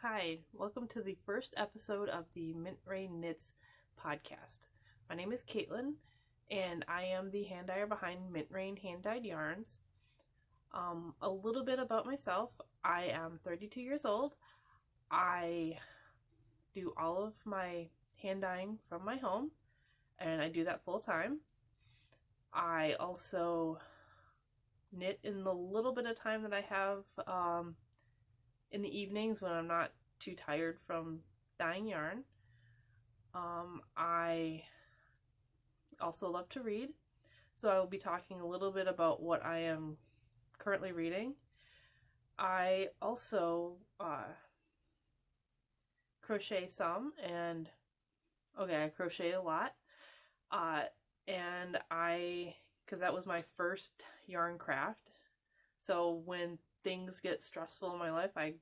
Hi, welcome to the first episode of the Mintrain Knits podcast. My name is Caitlin, and I am the hand dyer behind Mintrain Hand Dyed Yarns. A little bit about myself. I am 32 years old. I do all of my hand dyeing from my home, and I do that full time. I also knit in the little bit of time that I have in the evenings when I'm not too tired from dyeing yarn. I also love to read, so I will be talking a little bit about what I am currently reading. I also crochet some, and I crochet a lot, and because that was my first yarn craft, so when things get stressful in my life, I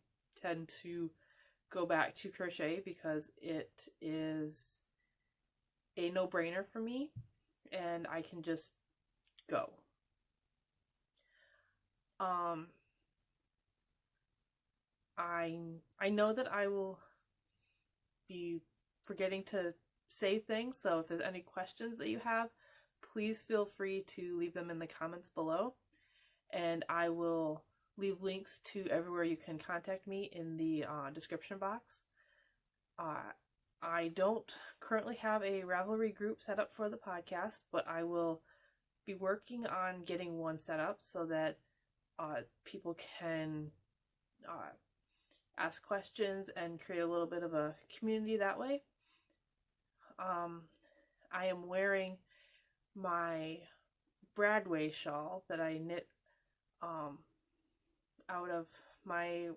tend to go back to crochet because it is a no-brainer for me and I can just go. I know that I will be forgetting to say things, so if there's any questions that you have, please feel free to leave them in the comments below, and I will leave links to everywhere you can contact me in the description box. I don't currently have a Ravelry group set up for the podcast, but I will be working on getting one set up so that people can ask questions and create a little bit of a community that way. I am wearing my Bradway shawl that I knit out of my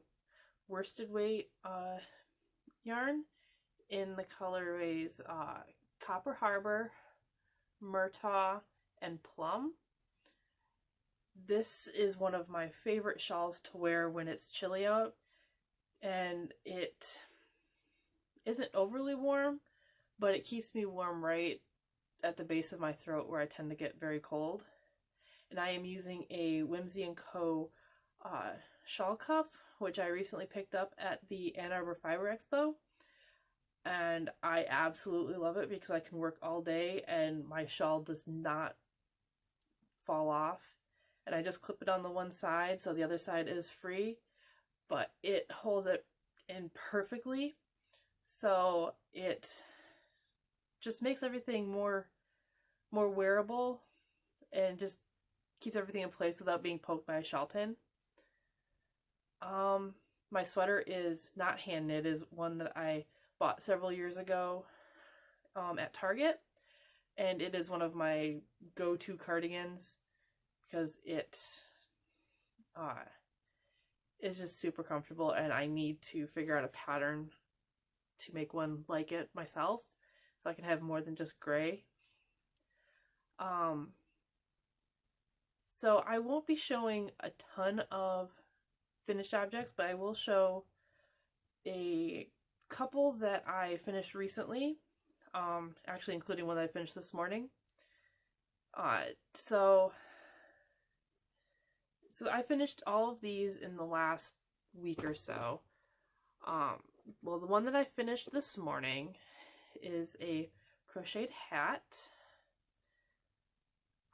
worsted weight yarn in the colorways Copper Harbor, Murtaugh, and Plum. This is one of my favorite shawls to wear when it's chilly out, and it isn't overly warm, but it keeps me warm right at the base of my throat where I tend to get very cold. And I am using a Whimsy & Co. Shawl Cuff, which I recently picked up at the Ann Arbor Fiber Expo, and I absolutely love it because I can work all day and my shawl does not fall off, and I just clip it on the one side so the other side is free, but it holds it in perfectly, so it just makes everything more wearable and just keeps everything in place without being poked by a shawl pin. My sweater is not hand knit, is one that I bought several years ago at Target, and it is one of my go-to cardigans because it is just super comfortable, and I need to figure out a pattern to make one like it myself so I can have more than just gray. So I won't be showing a ton of finished objects, but I will show a couple that I finished recently, actually including one that I finished this morning. So I finished all of these in the last week or so. Well, the one that I finished this morning is a crocheted hat.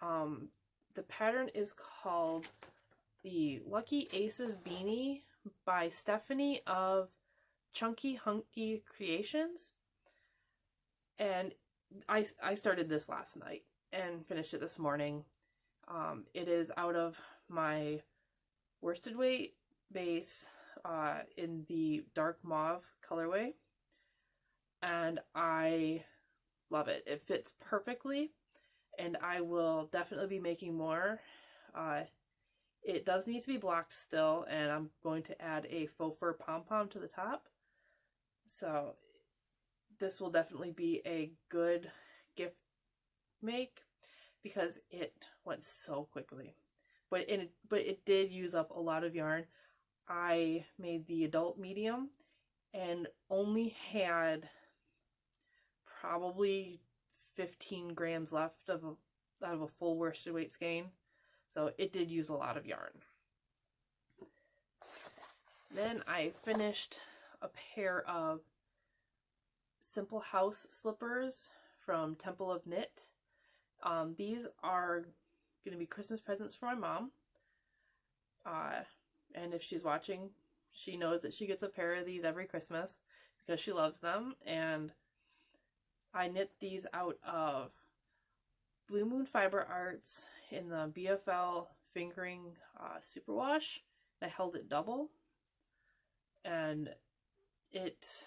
The pattern is called the Lucky Aces Beanie by Stephanie of Chunky Hunky Creations, and I started this last night and finished it this morning. It is out of my worsted weight base in the dark mauve colorway, and I love it. It fits perfectly, and I will definitely be making more. It does need to be blocked still, and I'm going to add a faux fur pom-pom to the top. So this will definitely be a good gift make because it went so quickly. But it did use up a lot of yarn. I made the adult medium and only had probably 15 grams left out of a full worsted weight skein. So it did use a lot of yarn. Then I finished a pair of Simple House slippers from Temple of Knit. These are going to be Christmas presents for my mom. And if she's watching, she knows that she gets a pair of these every Christmas because she loves them. And I knit these out of Blue Moon Fiber Arts in the BFL fingering superwash. I held it double, and it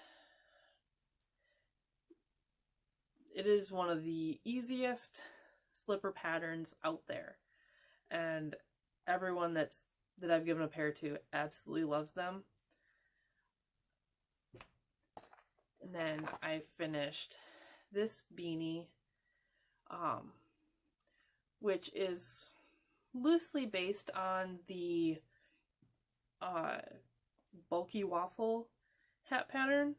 is one of the easiest slipper patterns out there, and everyone that I've given a pair to absolutely loves them. And then I finished this beanie, which is loosely based on the bulky waffle hat pattern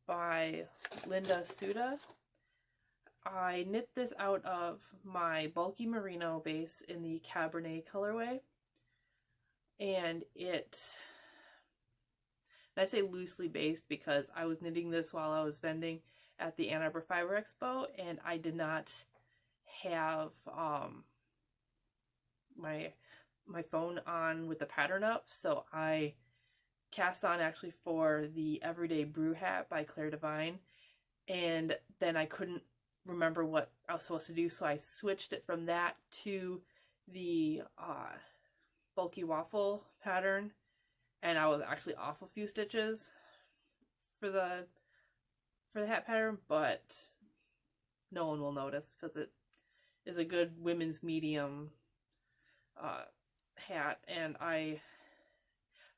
by Linda Suda. I knit this out of my bulky merino base in the Cabernet colorway, and I say loosely based because I was knitting this while I was vending at the Ann Arbor Fiber Expo, and I did not have my phone on with the pattern up, so I cast on actually for the Everyday Brew hat by Claire Devine, and then I couldn't remember what I was supposed to do, so I switched it from that to the bulky waffle pattern, and I was actually off a few stitches for the hat pattern, but no one will notice because it is a good women's medium hat, and I'm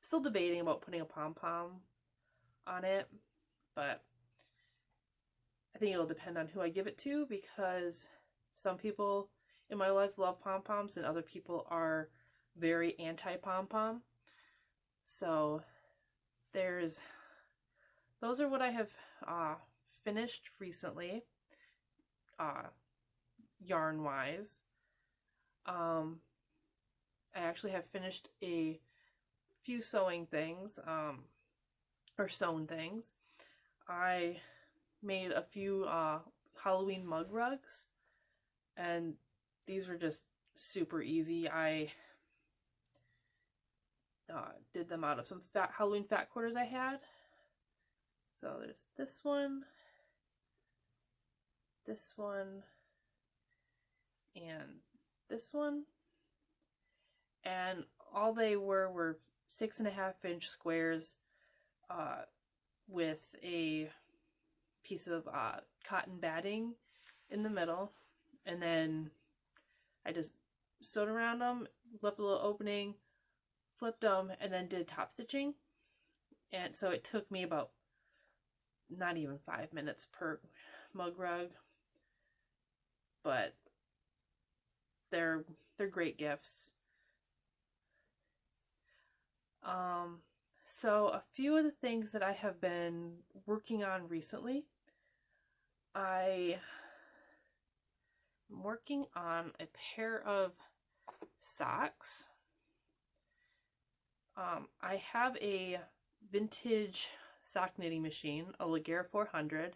still debating about putting a pom-pom on it, but I think it'll depend on who I give it to, because some people in my life love pom-poms and other people are very anti-pom-pom. So those are what I have finished recently, yarn-wise. I actually have finished a few sewing things, or sewn things. I made a few Halloween mug rugs, and these were just super easy. I did them out of some Halloween fat quarters I had. So there's this one, and this one, and all they were 6.5-inch squares with a piece of cotton batting in the middle, and then I just sewed around them, left a little opening, flipped them, and then did top stitching. And so it took me about not even 5 minutes per mug rug, but they're great gifts. So a few of the things that I have been working on recently, I am working on a pair of socks. I have a vintage sock knitting machine, a Laguerre 400,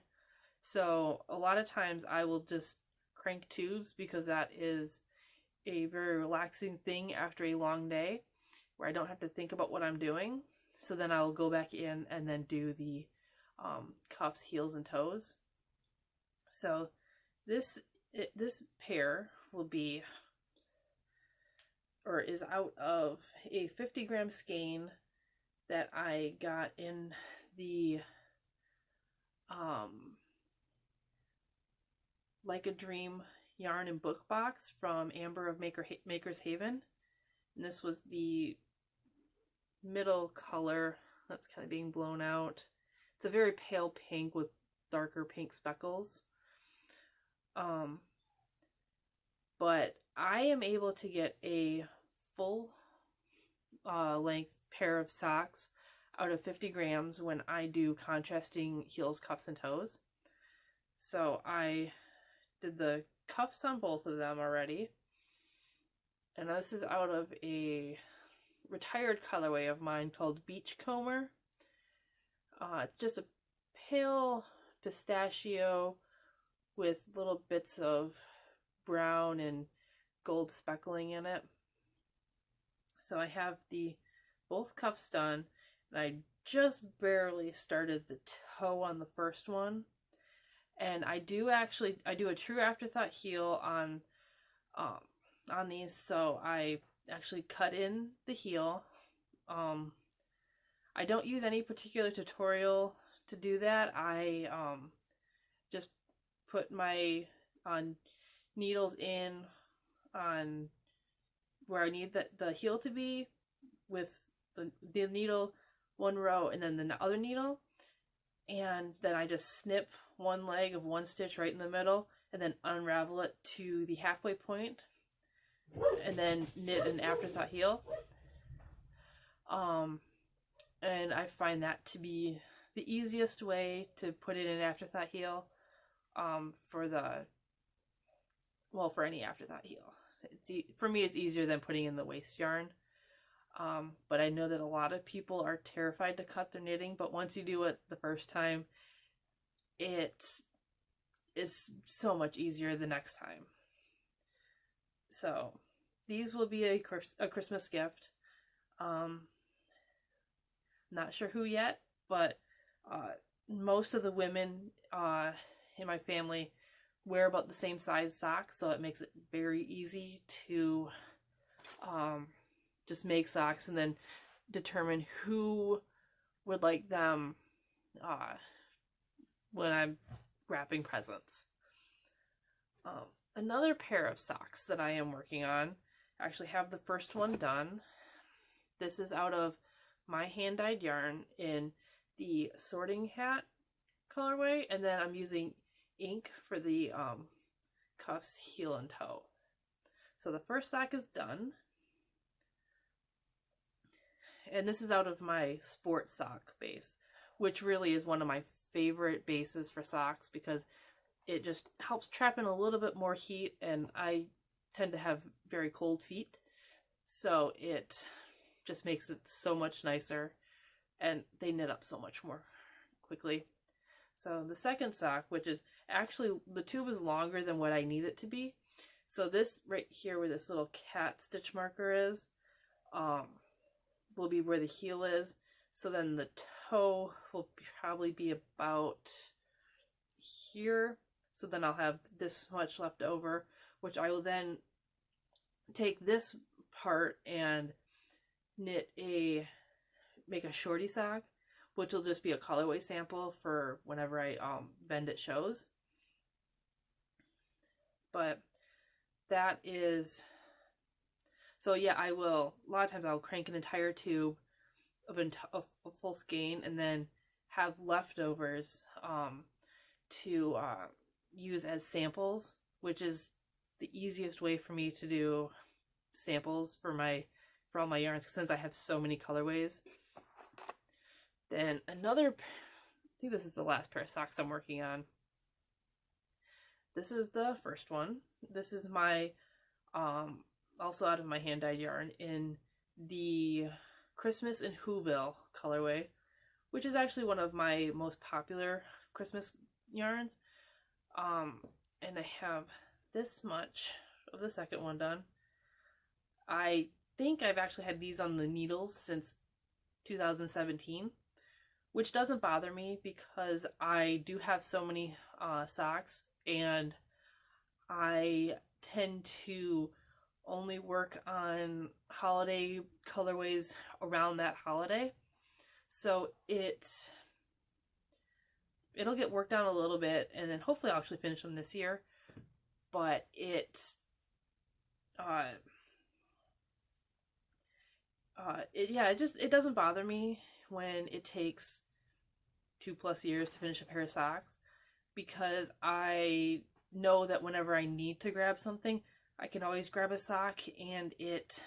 so a lot of times I will just crank tubes because that is a very relaxing thing after a long day where I don't have to think about what I'm doing. So then I'll go back in and then do the cuffs, heels, and toes. So this pair will be, or is out of a 50-gram skein that I got in the Like a Dream yarn and book box from Amber of Maker's Haven. And this was the middle color that's kind of being blown out. It's a very pale pink with darker pink speckles. But I am able to get a full length pair of socks out of 50 grams when I do contrasting heels, cuffs, and toes. So I did the cuffs on both of them already. And this is out of a retired colorway of mine called Beachcomber. It's just a pale pistachio with little bits of brown and gold speckling in it. So I have both cuffs done, and I just barely started the toe on the first one. And I do a true afterthought heel on these, so I actually cut in the heel. I don't use any particular tutorial to do that. I just put my needles in on where I need the heel to be, with the needle one row and then the other needle, and then I just snip one leg of one stitch right in the middle and then unravel it to the halfway point and then knit an afterthought heel. And I find that to be the easiest way to put in an afterthought heel for any afterthought heel. For me, it's easier than putting in the waste yarn. But I know that a lot of people are terrified to cut their knitting, but once you do it the first time, it is so much easier the next time. So these will be a Christmas gift. Not sure who yet, but most of the women in my family wear about the same size socks, so it makes it very easy to just make socks and then determine who would like them when I'm wrapping presents. Another pair of socks that I am working on, I actually have the first one done. This is out of my hand-dyed yarn in the Sorting Hat colorway, and then I'm using ink for the cuffs, heel, and toe. So the first sock is done, and this is out of my sports sock base, which really is one of my favorite bases for socks because it just helps trap in a little bit more heat, and I tend to have very cold feet, so it just makes it so much nicer, and they knit up so much more quickly. So the second sock, which is actually, the tube is longer than what I need it to be. So this right here where this little cat stitch marker is, will be where the heel is. So then the toe will probably be about here. So then I'll have this much left over, which I will then take this part and make a shorty sock, which will just be a colorway sample for whenever I bend at shows. But that is, so yeah, a lot of times I'll crank an entire tube of a full skein and then have leftovers to use as samples, which is the easiest way for me to do samples for all my yarns, since I have so many colorways. Then I think this is the last pair of socks I'm working on. This is the first one. This is my, also out of my hand-dyed yarn in the Christmas in Whoville colorway, which is actually one of my most popular Christmas yarns. And I have this much of the second one done. I think I've actually had these on the needles since 2017, which doesn't bother me because I do have so many socks, and I tend to only work on holiday colorways around that holiday. So it'll get worked on a little bit, and then hopefully I'll actually finish them this year. But it doesn't bother me when it takes 2+ years to finish a pair of socks, because I know that whenever I need to grab something, I can always grab a sock, and it's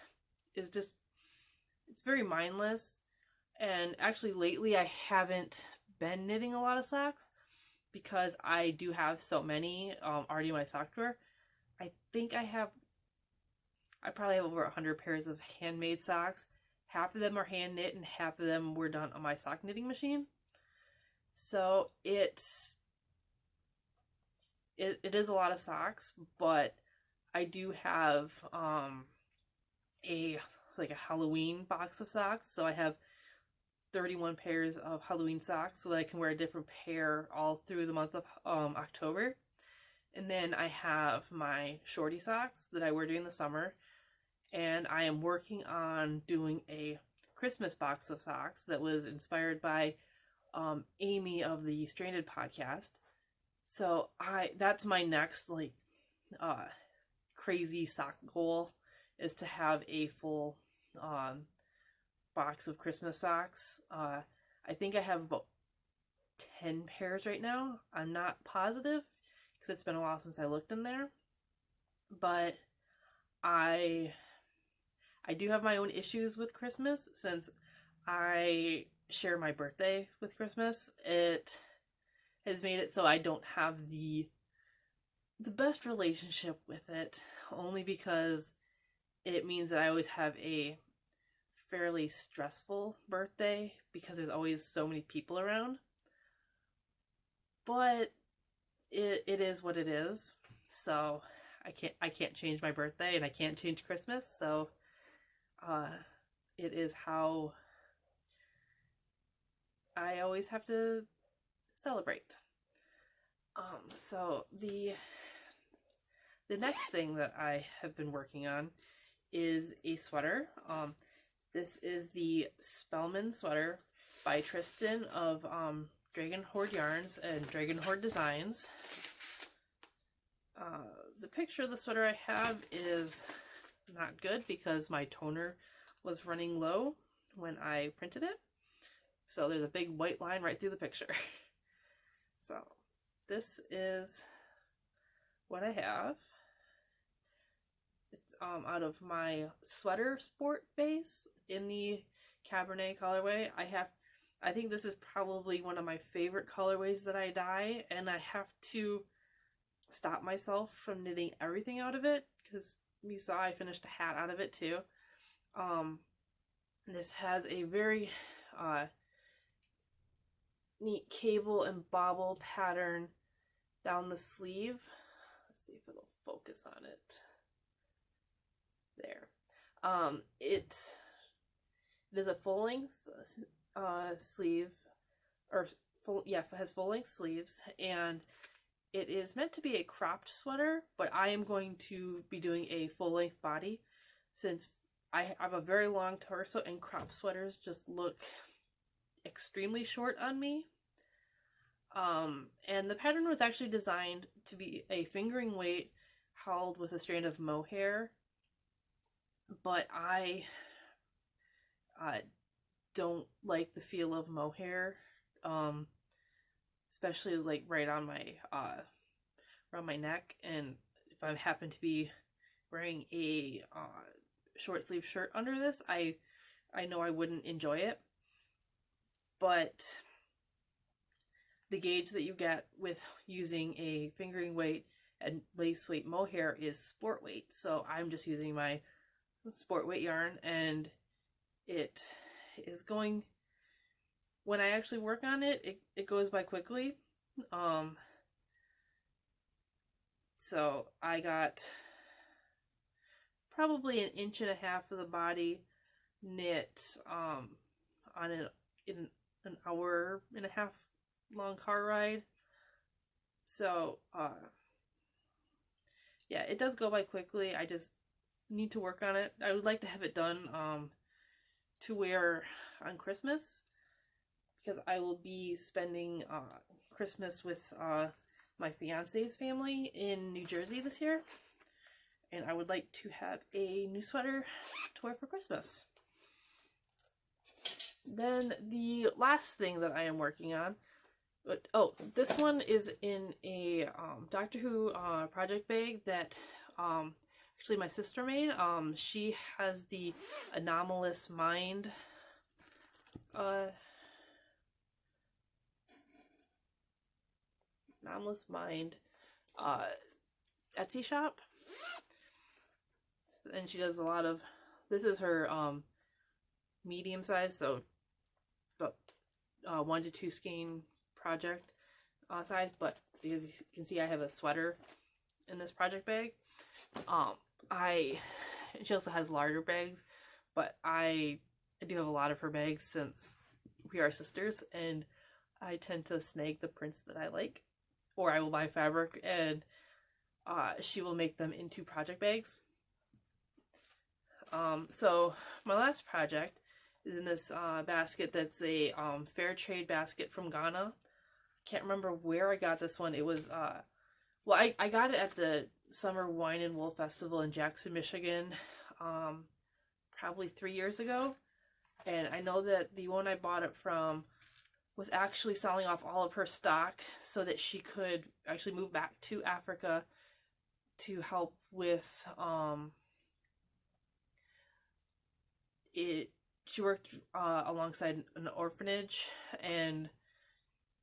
very mindless. And actually lately I haven't been knitting a lot of socks because I do have so many already in my sock drawer. I think I probably have over 100 pairs of handmade socks, half of them are hand knit and half of them were done on my sock knitting machine. So it is a lot of socks, but I do have a Halloween box of socks. So I have 31 pairs of Halloween socks so that I can wear a different pair all through the month of October. And then I have my shorty socks that I wear during the summer. And I am working on doing a Christmas box of socks that was inspired by Amy of the Stranded podcast. So that's my next crazy sock goal, is to have a full box of Christmas socks. I think I have about 10 pairs right now. I'm not positive because it's been a while since I looked in there, but I do have my own issues with Christmas since I share my birthday with Christmas. It has made it so I don't have the best relationship with it, only because it means that I always have a fairly stressful birthday because there's always so many people around. But it is what it is. So I can't change my birthday and I can't change Christmas, so it is how I always have to celebrate. So the next thing that I have been working on is a sweater. This is the Spellman sweater by Tristan of Dragon Horde Yarns and Dragon Horde Designs. The picture of the sweater I have is not good because my toner was running low when I printed it. So there's a big white line right through the picture. So this is what I have. It's out of my sweater sport base in the Cabernet colorway. I think this is probably one of my favorite colorways that I dye, and I have to stop myself from knitting everything out of it because you saw I finished a hat out of it too. This has a very neat cable and bobble pattern down the sleeve. Let's see if it'll focus on it. There. It is a full length sleeve, or it has full length sleeves, and it is meant to be a cropped sweater, but I am going to be doing a full length body since I have a very long torso and cropped sweaters just look extremely short on me. And the pattern was actually designed to be a fingering weight held with a strand of mohair, but I don't like the feel of mohair, especially like right on my around my neck, and if I happen to be wearing a short sleeve shirt under this, I know I wouldn't enjoy it. But the gauge that you get with using a fingering weight and lace weight mohair is sport weight, so I'm just using my sport weight yarn, and it is going, when I actually work on it, it goes by quickly. So I got probably 1.5 inches of the body knit on in an hour and a half long car ride. So yeah, it does go by quickly. I just need to work on it. I would like to have it done to wear on Christmas, because I will be spending Christmas with my fiance's family in New Jersey this year, and I would like to have a new sweater to wear for Christmas. Then the last thing that I am working on, this one is in a Doctor Who project bag that actually my sister made. She has the Anomalous Mind Etsy shop, and she does a lot of, this is her medium size, so about 1 to 2 skein project size, but as you can see, I have a sweater in this project bag. She also has larger bags, but I do have a lot of her bags since we are sisters, and I tend to snag the prints that I like, or I will buy fabric and she will make them into project bags. So my last project is in this basket that's a fair trade basket from Ghana. Can't remember where I got this one. It was well, I got it at the Summer Wine and Wool Festival in Jackson, Michigan, probably 3 years ago. And I know that the one I bought it from was actually selling off all of her stock so that she could actually move back to Africa to help with she worked alongside an orphanage, and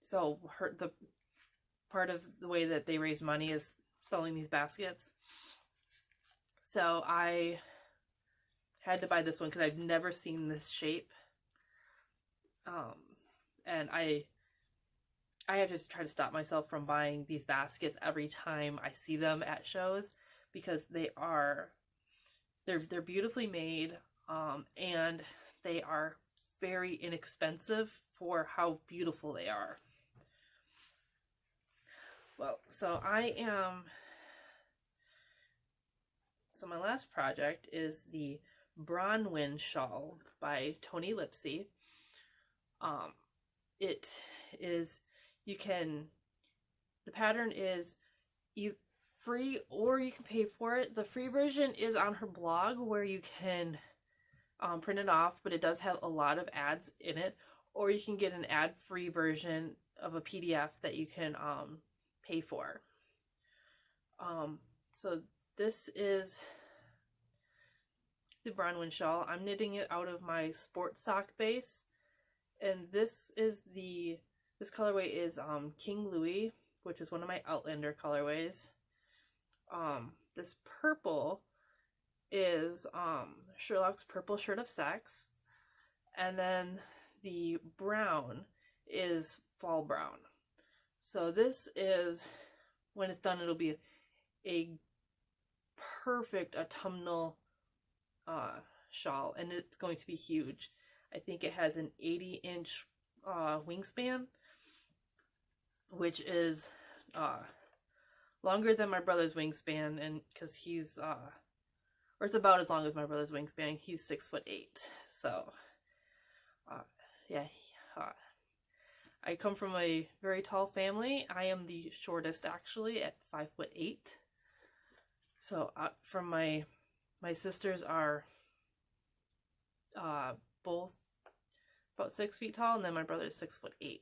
so the part of the way that they raise money is selling these baskets. So I had to buy this one because I've never seen this shape. And I have to try to stop myself from buying these baskets every time I see them at shows, because they're beautifully made, and they are very inexpensive for how beautiful they are. Well, so my last project is the Bronwyn shawl by Tony Lipsy. It is, the pattern is free or you can pay for it. The free version is on her blog where you can print it off, but it does have a lot of ads in it, or you can get an ad-free version of a PDF that you can pay for. So this is the Bronwyn shawl. I'm knitting it out of my sport sock base, and this colorway is King Louis, which is one of my Outlander colorways. This purple is Sherlock's Purple Shirt of Sex, and then the brown is Fall Brown. So this is, when it's done, it'll be a perfect autumnal shawl, and it's going to be huge. I think it has an 80-inch wingspan, which is longer than my brother's wingspan, and because he's or it's about as long as my brother's wingspan. He's 6'8". So yeah, I come from a very tall family. I am the shortest, actually, at 5'8". So from my sisters are both about 6 feet tall, and then my brother is 6'8".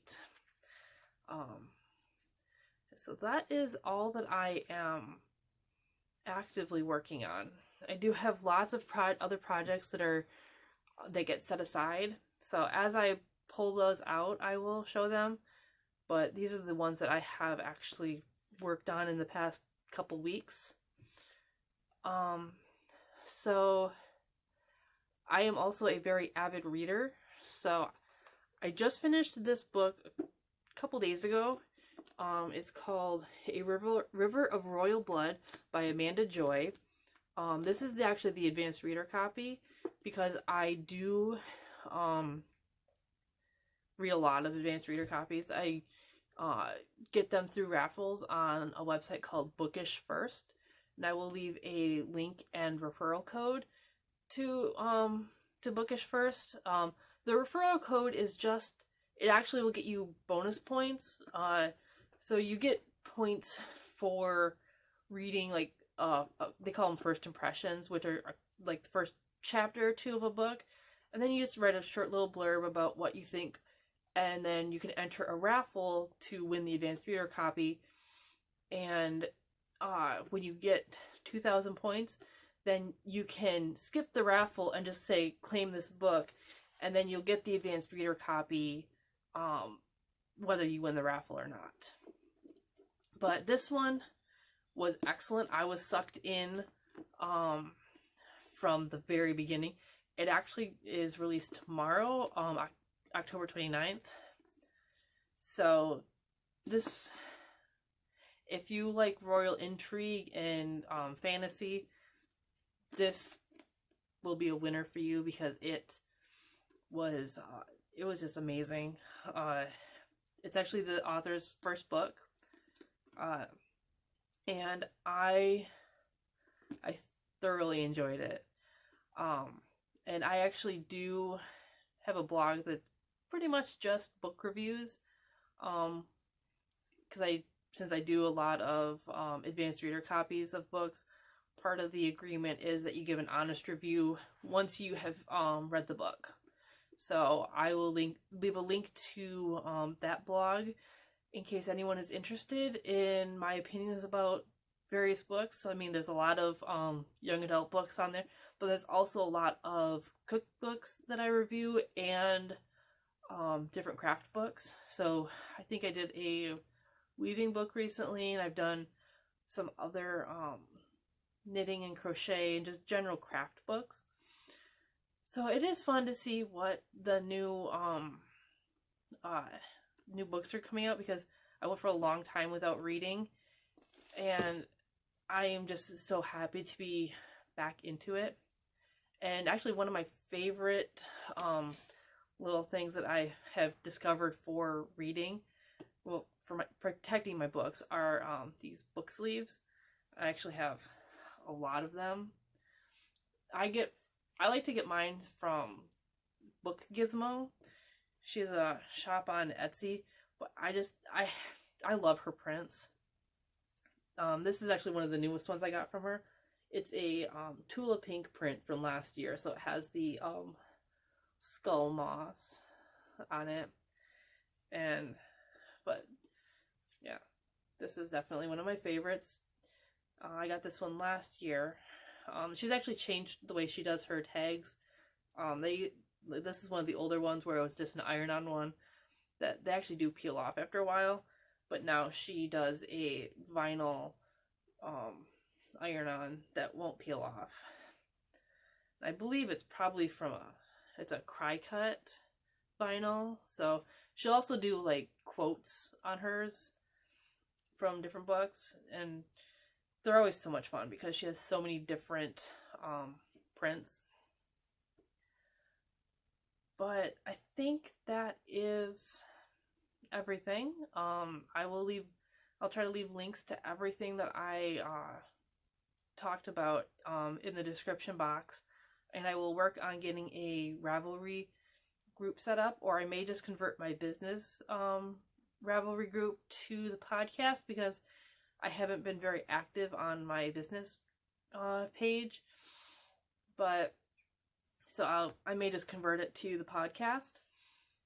So that is all that I am actively working on. I do have lots of other projects that get set aside. So as I pull those out, I will show them. But these are the ones that I have actually worked on in the past couple weeks. So I am also a very avid reader. So I just finished this book a couple days ago. It's called A River of Royal Blood by Amanda Joy. This is actually the advanced reader copy, because I do read a lot of advanced reader copies. I get them through raffles on a website called Bookish First, and I will leave a link and referral code to Bookish First. The referral code is just, it actually will get you bonus points. So you get points for reading, like, they call them first impressions, which are like the first chapter or two of a book. And then you just write a short little blurb about what you think. And then you can enter a raffle to win the advanced reader copy. And when you get 2,000 points, then you can skip the raffle and just say, claim this book. And then you'll get the advanced reader copy whether you win the raffle or not. But this one was excellent. I was sucked in from the very beginning. It actually is released tomorrow, October 29th. So this, if you like royal intrigue and fantasy, this will be a winner for you, because it was just amazing. It's actually the author's first book, and I thoroughly enjoyed it. And I actually do have a blog that pretty much just book reviews, because since I do a lot of advanced reader copies of books, part of the agreement is that you give an honest review once you have read the book. So I will leave a link to that blog in case anyone is interested in my opinions about various books. I mean, there's a lot of young adult books on there, but there's also a lot of cookbooks that I review, and different craft books. So I think I did a weaving book recently, and I've done some other knitting and crochet and just general craft books. So it is fun to see what the new new books are coming out, because I went for a long time without reading, and I am just so happy to be back into it. And actually, one of my favorite little things that I have discovered for reading, well, for protecting my books, are these book sleeves. I actually have a lot of them. I like to get mine from Book Gizmo. She has a shop on Etsy, but I love her prints. This is actually one of the newest ones I got from her. It's a Tula Pink print from last year, so it has the skull moth on it. But yeah, this is definitely one of my favorites. I got this one last year. She's actually changed the way she does her tags. This is one of the older ones where it was just an iron-on one that they actually do peel off after a while, but now she does a vinyl iron-on that won't peel off. I believe it's probably it's a cry cut vinyl. So she'll also do like quotes on hers from different books, and they're always so much fun because she has so many different prints. But I think that is everything. I'll try to leave links to everything that I talked about in the description box, and I will work on getting a Ravelry group set up, or I may just convert my business Ravelry group to the podcast, because I haven't been very active on my business page. But so I may just convert it to the podcast,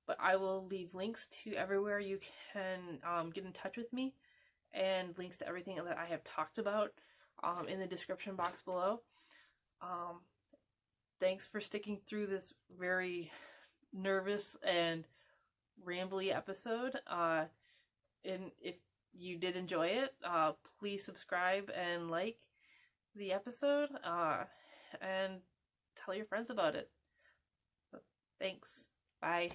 but I will leave links to everywhere you can get in touch with me, and links to everything that I have talked about in the description box below. Thanks for sticking through this very nervous and rambly episode. And if you did enjoy it, please subscribe and like the episode, and tell your friends about it. Thanks. Bye.